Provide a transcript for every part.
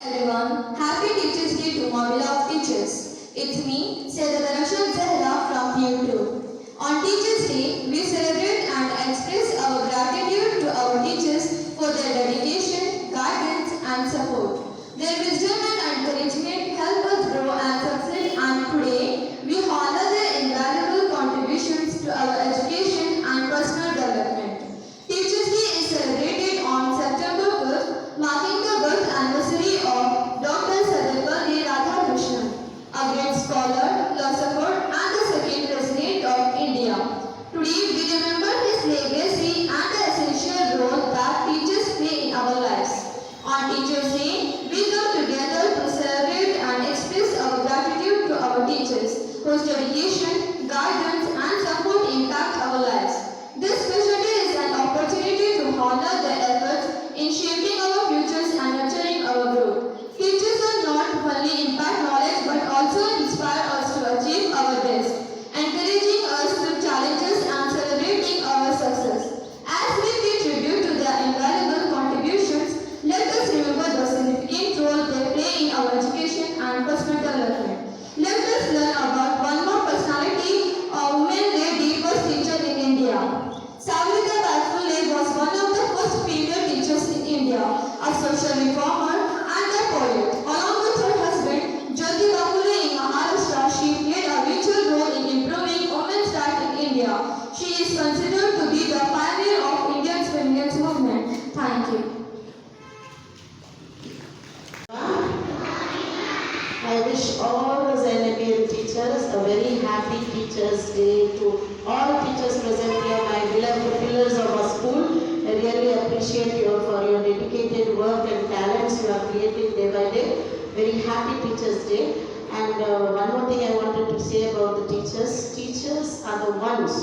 Everyone, happy Teachers Day to my beloved teachers. It's me, Sayyida Rashid Zahra from YouTube. On Teachers Day, we celebrate and express our gratitude to our teachers for their dedication, guidance and support. Their wisdom and encouragement help us grow and succeed, and today we honor their invaluable contributions to our education and personal development. Teachers Day is celebrated on September 5th, marking the birth anniversary of Dr. Sarvepalli Radhakrishnan, a great scholar, philosopher, and the second President of India. Today, we remember his legacy and the essential role that teachers play in our lives. On Teachers' Day, we come together to celebrate and express our gratitude to our teachers, whose dedication, guidance, and support impact our lives. This special day is an opportunity to honor their efforts in shaping our futures and nurturing our growth. Teachers are not only impact knowledge but also inspire us to achieve our best, encouraging us through challenges and celebrating our success. As we pay tribute to their invaluable contributions, let us remember the significant role they play in our education and personal development. Let us learn about one more personality, a woman lady first teacher in India. Savitribai Phule was one of the first female teachers in India, a social reformer and a poet. Along with her husband, Jyotiba Phule in Maharashtra, she played a vital role in improving women's rights in India. She is considered to be the pioneer of India's feminist movement. Thank you. I wish all the Zainabian teachers a very happy Teachers' Day. To all teachers present here, my beloved pillars of our school, I really appreciate you for your dedicated work and talents you are creating day by day. Very happy Teachers' Day. And one more thing I wanted to say about the teachers. Teachers are the ones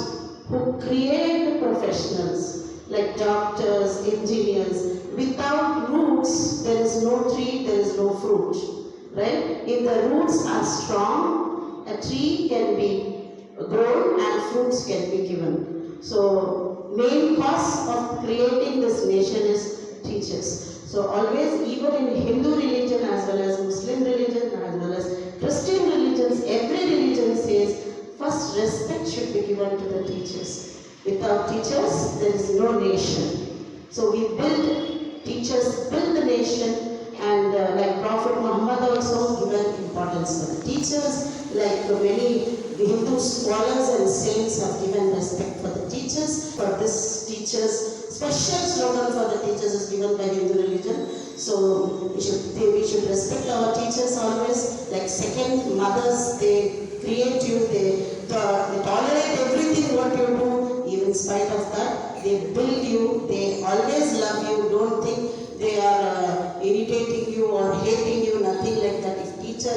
who create the professionals like doctors, engineers. Without roots, there is no tree, there is no fruit. Right? If the roots are strong, a tree can be grown and fruits can be given. So, main cause of creating this nation is teachers. So, always, even in Hindu religion as well as Muslim religion as well as Christian religions, every religion says first respect should be given to the teachers. Without teachers, there is no nation. So, we build teachers, build the nation. And like Prophet Muhammad also given importance for the teachers, like many Hindu scholars and saints have given respect for the teachers. For this teachers, special slogan for the teachers is given by Hindu religion. So we should respect our teachers always. Like second mothers, they create you, they tolerate everything what you do. Even in spite of that, they build you, they always love you. Don't think they are irritating you or hating you, nothing like that. If teacher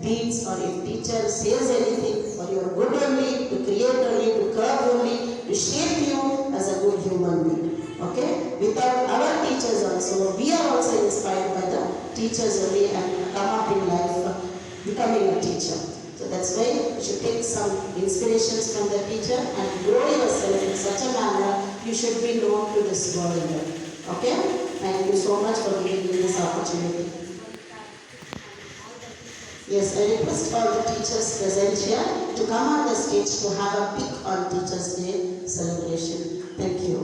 beats or if teacher says anything for your good only, to create only, to curb only, to shape you as a good human being. Okay? Without our teachers also, we are also inspired by the teachers only and come up in life becoming a teacher. So that's why you should take some inspirations from the teacher and grow yourself in such a manner you should be known to this world. Okay? Thank you so much for giving me this opportunity. Yes, I request all the teachers present here to come on the stage to have a pic on Teachers' Day celebration. Thank you.